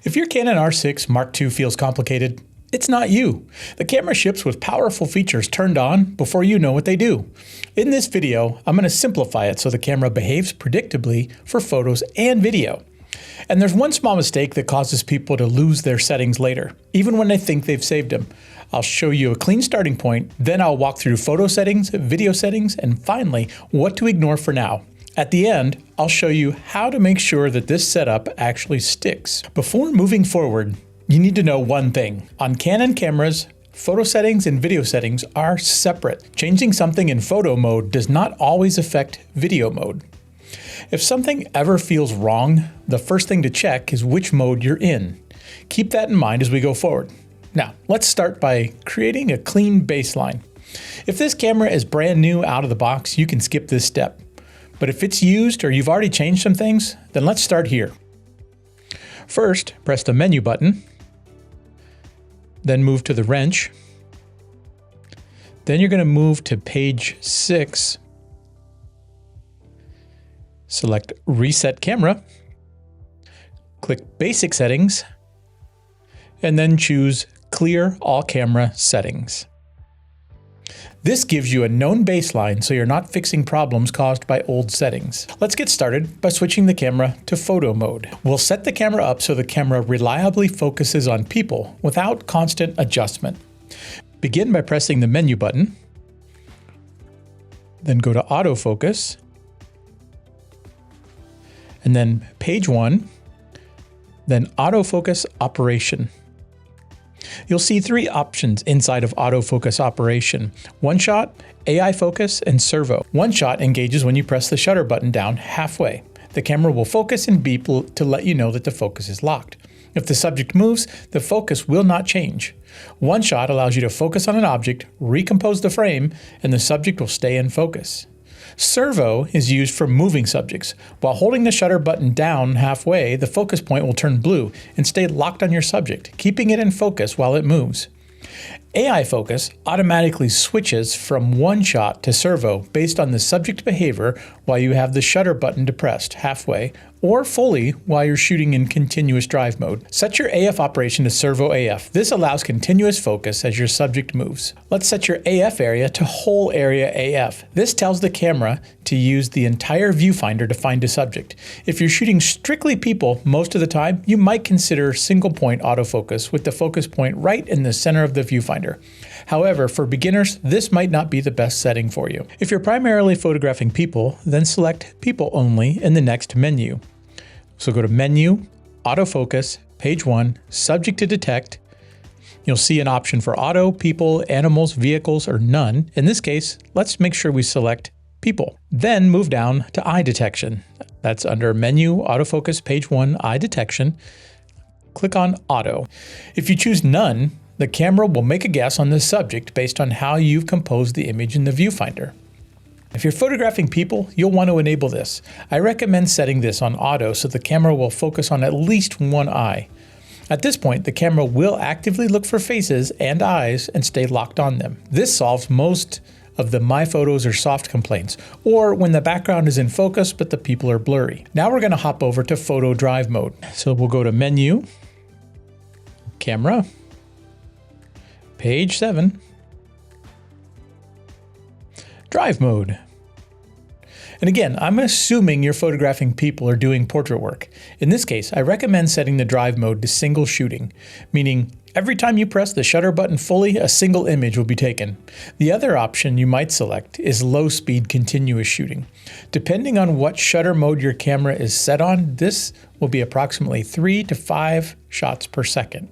If your Canon R6 Mark II feels complicated, it's not you. The camera ships with powerful features turned on before you know what they do. In this video, I'm going to simplify it so the camera behaves predictably for photos and video. And there's one small mistake that causes people to lose their settings later, even when they think they've saved them. I'll show you a clean starting point, then I'll walk through photo settings, video settings, and finally, what to ignore for now. At the end, I'll show you how to make sure that this setup actually sticks. Before moving forward, you need to know one thing. On Canon cameras, photo settings and video settings are separate. Changing something in photo mode does not always affect video mode. If something ever feels wrong, the first thing to check is which mode you're in. Keep that in mind as we go forward. Now, let's start by creating a clean baseline. If this camera is brand new out of the box, you can skip this step. But if it's used or you've already changed some things, then let's start here. First, press the menu button, then move to the wrench. Then you're going to move to page 6. Select Reset Camera, click Basic Settings, and then choose Clear All Camera Settings. This gives you a known baseline so you're not fixing problems caused by old settings. Let's get started by switching the camera to photo mode. We'll set the camera up so the camera reliably focuses on people without constant adjustment. Begin by pressing the menu button, then go to Autofocus, and then page 1, then Autofocus Operation. You'll see 3 options inside of Autofocus Operation: One Shot, AI Focus, and Servo. One Shot engages when you press the shutter button down halfway. The camera will focus and beep to let you know that the focus is locked. If the subject moves, the focus will not change. One Shot allows you to focus on an object, recompose the frame, and the subject will stay in focus. Servo is used for moving subjects. While holding the shutter button down halfway, the focus point will turn blue and stay locked on your subject, keeping it in focus while it moves. AI Focus automatically switches from One Shot to Servo based on the subject behavior while you have the shutter button depressed halfway or fully while you're shooting in continuous drive mode. Set your AF operation to Servo AF. This allows continuous focus as your subject moves. Let's set your AF area to Whole Area AF. This tells the camera to use the entire viewfinder to find a subject. If you're shooting strictly people most of the time, you might consider single point autofocus with the focus point right in the center of the viewfinder. However, for beginners, this might not be the best setting for you. If you're primarily photographing people, then select People Only in the next menu. So go to Menu, Autofocus, Page 1, Subject to Detect. You'll see an option for Auto, People, Animals, Vehicles, or None. In this case, let's make sure we select People. Then move down to Eye Detection. That's under Menu, Autofocus, Page 1, Eye Detection. Click on Auto. If you choose None, the camera will make a guess on the subject based on how you've composed the image in the viewfinder. If you're photographing people, you'll want to enable this. I recommend setting this on auto so the camera will focus on at least one eye. At this point, the camera will actively look for faces and eyes and stay locked on them. This solves most of the my photos are soft complaints, or when the background is in focus but the people are blurry. Now we're going to hop over to photo drive mode. So we'll go to Menu, Camera, Page 7, Drive mode. And again, I'm assuming you're photographing people or doing portrait work. In this case, I recommend setting the drive mode to single shooting, meaning every time you press the shutter button fully, a single image will be taken. The other option you might select is low speed continuous shooting. Depending on what shutter mode your camera is set on, this will be approximately 3 to 5 shots per second.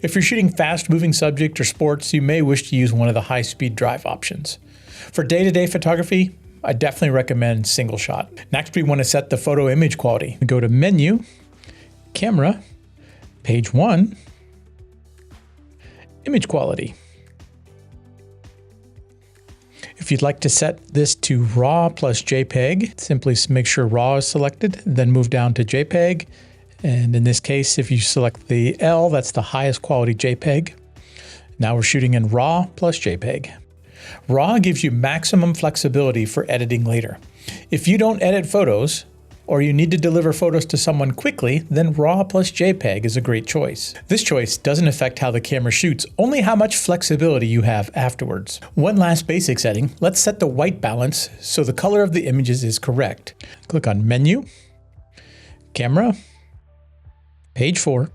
If you're shooting fast moving subject or sports, you may wish to use one of the high speed drive options. For day-to-day photography, I definitely recommend single shot. Next, we want to set the photo image quality. We go to Menu, Camera, Page 1, Image Quality. If you'd like to set this to RAW plus JPEG, simply make sure RAW is selected, then move down to JPEG. And in this case, if you select the L, that's the highest quality JPEG. Now we're shooting in RAW plus JPEG. RAW gives you maximum flexibility for editing later. If you don't edit photos, or you need to deliver photos to someone quickly, then RAW plus JPEG is a great choice. This choice doesn't affect how the camera shoots, only how much flexibility you have afterwards. One last basic setting, let's set the white balance so the color of the images is correct. Click on Menu, Camera, Page 4,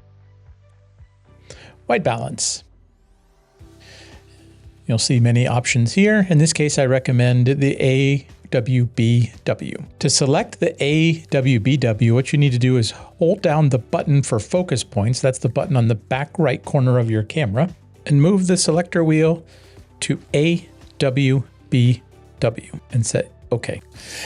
White Balance. You'll see many options here. In this case, I recommend the AWBW. To select the AWBW, what you need to do is hold down the button for focus points. That's the button on the back right corner of your camera, and move the selector wheel to AWBW and set OK.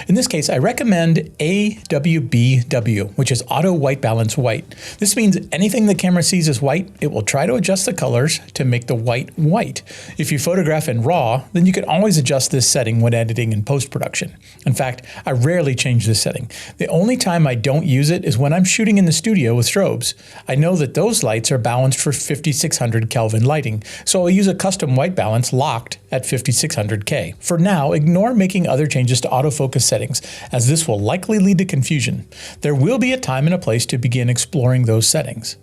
In this case, I recommend AWBW, which is Auto White Balance White. This means anything the camera sees as white, it will try to adjust the colors to make the white white. If you photograph in RAW, then you can always adjust this setting when editing in post-production. In fact, I rarely change this setting. The only time I don't use it is when I'm shooting in the studio with strobes. I know that those lights are balanced for 5600 Kelvin lighting, so I'll use a custom white balance locked at 5600K. For now, ignore making other changes to autofocus settings, as this will likely lead to confusion. There will be a time and a place to begin exploring those settings.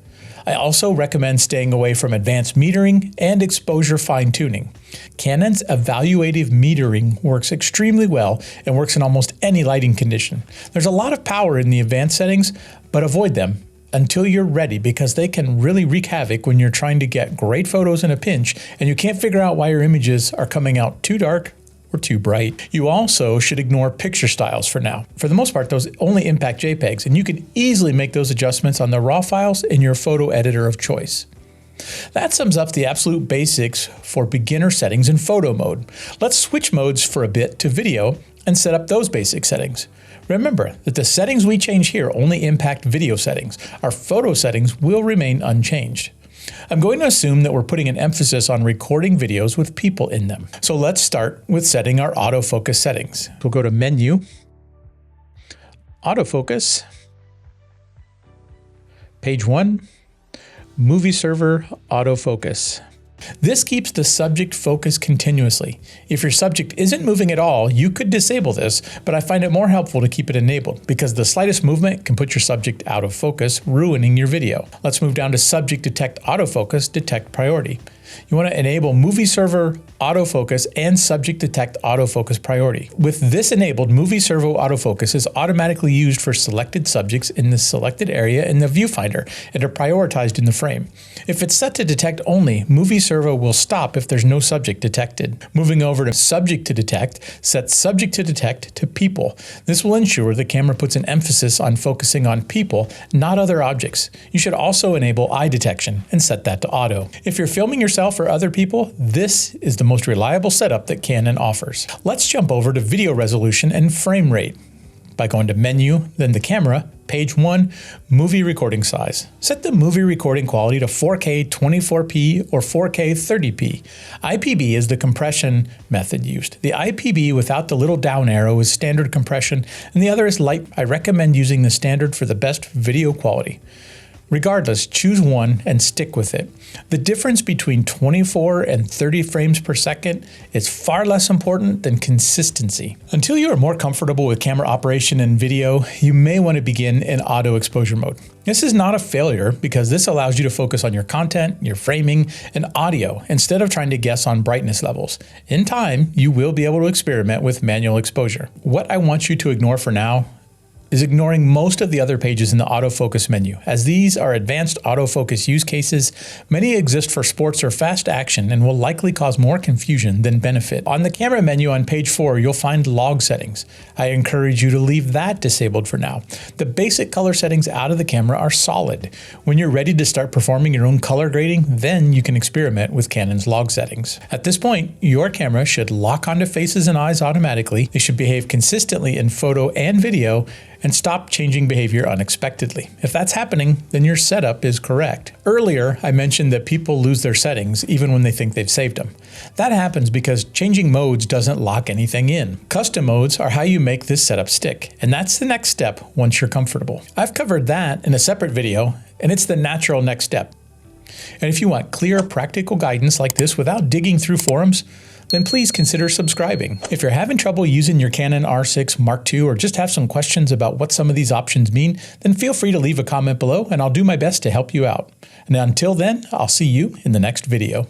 I also recommend staying away from advanced metering and exposure fine-tuning. Canon's evaluative metering works extremely well and works in almost any lighting condition. There's a lot of power in the advanced settings, but avoid them until you're ready, because they can really wreak havoc when you're trying to get great photos in a pinch and you can't figure out why your images are coming out too dark or too bright. You also should ignore picture styles for now. For the most part, those only impact JPEGs, and you can easily make those adjustments on the RAW files in your photo editor of choice. That sums up the absolute basics for beginner settings in photo mode. Let's switch modes for a bit to video and set up those basic settings. Remember that the settings we change here only impact video settings. Our photo settings will remain unchanged. I'm going to assume that we're putting an emphasis on recording videos with people in them. So let's start with setting our autofocus settings. We'll go to Menu, Autofocus, Page 1, Movie Server Autofocus. This keeps the subject focused continuously. If your subject isn't moving at all, you could disable this, but I find it more helpful to keep it enabled because the slightest movement can put your subject out of focus, ruining your video. Let's move down to Subject Detect Autofocus, Detect Priority. You want to enable Movie Server Autofocus and Subject Detect Autofocus Priority. With this enabled, Movie Servo Autofocus is automatically used for selected subjects in the selected area in the viewfinder and are prioritized in the frame. If it's set to detect only, Movie Servo will stop if there's no subject detected. Moving over to Subject to Detect, set Subject to Detect to People. This will ensure the camera puts an emphasis on focusing on people, not other objects. You should also enable eye detection and set that to auto. If you're filming yourself or other people, this is the most reliable setup that Canon offers. Let's jump over to video resolution and frame rate by going to Menu, then the Camera, Page 1, Movie Recording Size. Set the movie recording quality to 4K 24p or 4K 30p. IPB is the compression method used. The IPB without the little down arrow is standard compression, and the other is light. I recommend using the standard for the best video quality. Regardless, choose one and stick with it. The difference between 24 and 30 frames per second is far less important than consistency. Until you are more comfortable with camera operation and video, you may want to begin in auto exposure mode. This is not a failure because this allows you to focus on your content, your framing, and audio instead of trying to guess on brightness levels. In time, you will be able to experiment with manual exposure. What I want you to ignore for now is ignoring most of the other pages in the autofocus menu. As these are advanced autofocus use cases, many exist for sports or fast action and will likely cause more confusion than benefit. On the camera menu on page 4, you'll find log settings. I encourage you to leave that disabled for now. The basic color settings out of the camera are solid. When you're ready to start performing your own color grading, then you can experiment with Canon's log settings. At this point, your camera should lock onto faces and eyes automatically. They should behave consistently in photo and video, and stop changing behavior unexpectedly. If that's happening, then your setup is correct. Earlier, I mentioned that people lose their settings even when they think they've saved them. That happens because changing modes doesn't lock anything in. Custom modes are how you make this setup stick, and that's the next step once you're comfortable. I've covered that in a separate video, and it's the natural next step. And if you want clear, practical guidance like this without digging through forums, then please consider subscribing. If you're having trouble using your Canon R6 Mark II or just have some questions about what some of these options mean, then feel free to leave a comment below and I'll do my best to help you out. And until then, I'll see you in the next video.